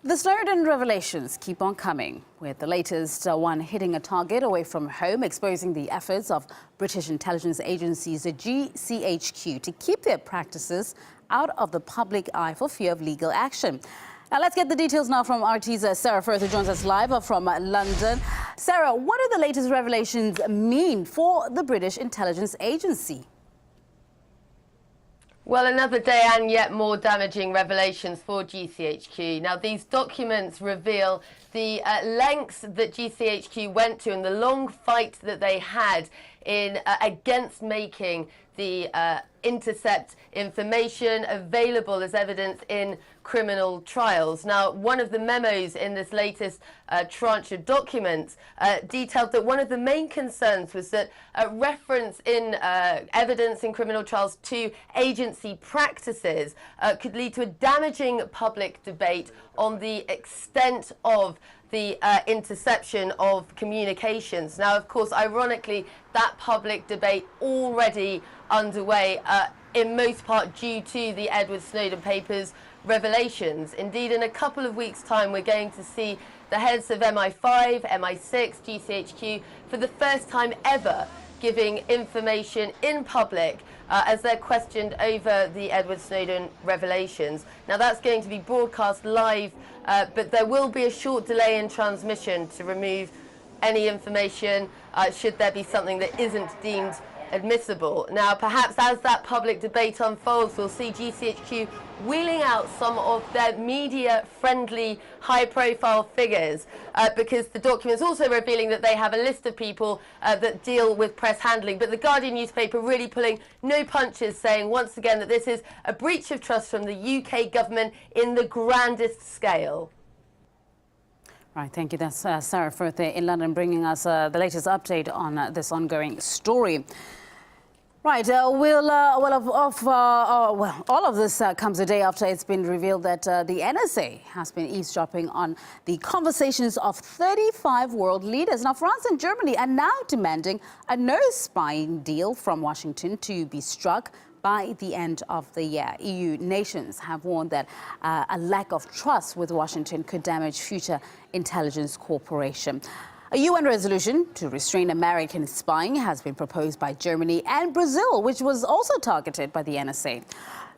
The Snowden revelations keep on coming, with the latest one hitting a target away from home, exposing the efforts of British intelligence agencies, the GCHQ, to keep their practices out of the public eye for fear of legal action. Now, let's get the details now from RT's Sarah Firth, who joins us live from London. Sarah, what do the latest revelations mean for the British intelligence agency? Well, another day and yet more damaging revelations for GCHQ. Now, these documents reveal the lengths that GCHQ went to and the long fight that they had in against making the intercept information available as evidence in criminal trials. Now, one of the memos in this latest tranche of documents detailed that one of the main concerns was that reference in evidence in criminal trials to agency practices could lead to a damaging public debate on the extent of the interception of communications. Now, of course, ironically, that public debate already underway, in most part due to the Edward Snowden papers revelations. Indeed, in a couple of weeks' time, we're going to see the heads of MI5, MI6, GCHQ, for the first time ever, giving information in public as they're questioned over the Edward Snowden revelations. Now, that's going to be broadcast live, but there will be a short delay in transmission to remove any information should there be something that isn't deemed admissible. Now, perhaps as that public debate unfolds, we'll see GCHQ wheeling out some of their media-friendly, high-profile figures, because the document's also revealing that they have a list of people that deal with press handling. But the Guardian newspaper really pulling no punches, saying once again that this is a breach of trust from the UK government in the grandest scale. Right, thank you. That's Sarah Firth in London, bringing us the latest update on this ongoing story. Right, all of this comes a day after it's been revealed that the NSA has been eavesdropping on the conversations of 35 world leaders. Now, France and Germany are now demanding a no-spying deal from Washington to be struck by the end of the year. EU nations have warned that a lack of trust with Washington could damage future intelligence cooperation. A UN resolution to restrain American spying has been proposed by Germany and Brazil, which was also targeted by the NSA.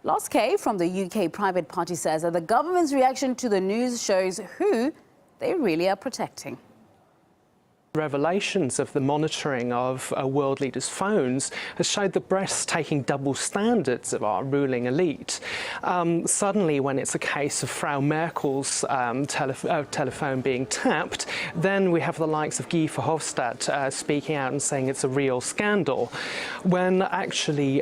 Lost K from the UK private party says that the government's reaction to the news shows who they really are protecting. Revelations of the monitoring of world leaders' phones has showed the breathtaking double standards of our ruling elite. Suddenly, when it's a case of Frau Merkel's telephone being tapped, then we have the likes of Guy Verhofstadt speaking out and saying it's a real scandal. When actually,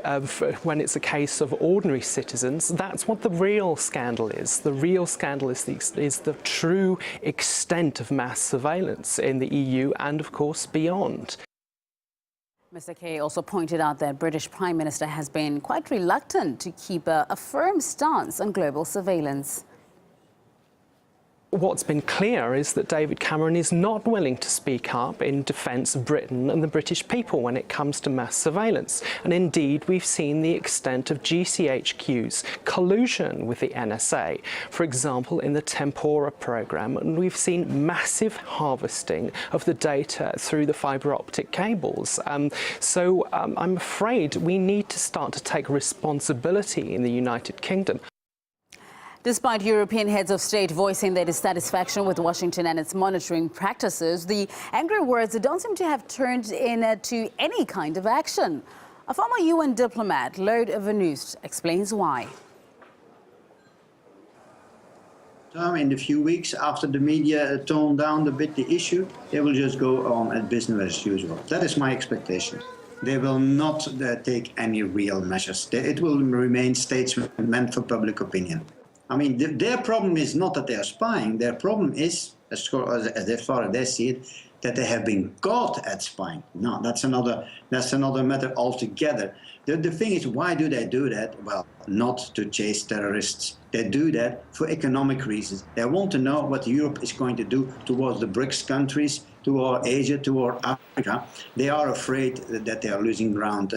when it's a case of ordinary citizens, that's what the real scandal is. The real scandal is the true extent of mass surveillance in the EU and, of course, beyond. Mr. Kay also pointed out that British Prime Minister has been quite reluctant to keep a firm stance on global surveillance. What's been clear is that David Cameron is not willing to speak up in defence of Britain and the British people when it comes to mass surveillance. And indeed, we've seen the extent of GCHQ's collusion with the NSA, for example, in the Tempora programme, and we've seen massive harvesting of the data through the fibre optic cables. So I'm afraid we need to start to take responsibility in the United Kingdom. Despite European heads of state voicing their dissatisfaction with Washington and its monitoring practices, the angry words don't seem to have turned into any kind of action. A former UN diplomat, Lode Venust, explains why. In the few weeks after the media toned down a bit the issue, they will just go on as business as usual. That is my expectation. They will not take any real measures. It will remain statements meant for public opinion. I mean, their problem is not that they are spying. Their problem is, as far as they see it, that they have been caught at spying. No, that's another matter altogether. The thing is, why do they do that? Well, not to chase terrorists. They do that for economic reasons. They want to know what Europe is going to do towards the BRICS countries, toward Asia, toward Africa. They are afraid that they are losing ground.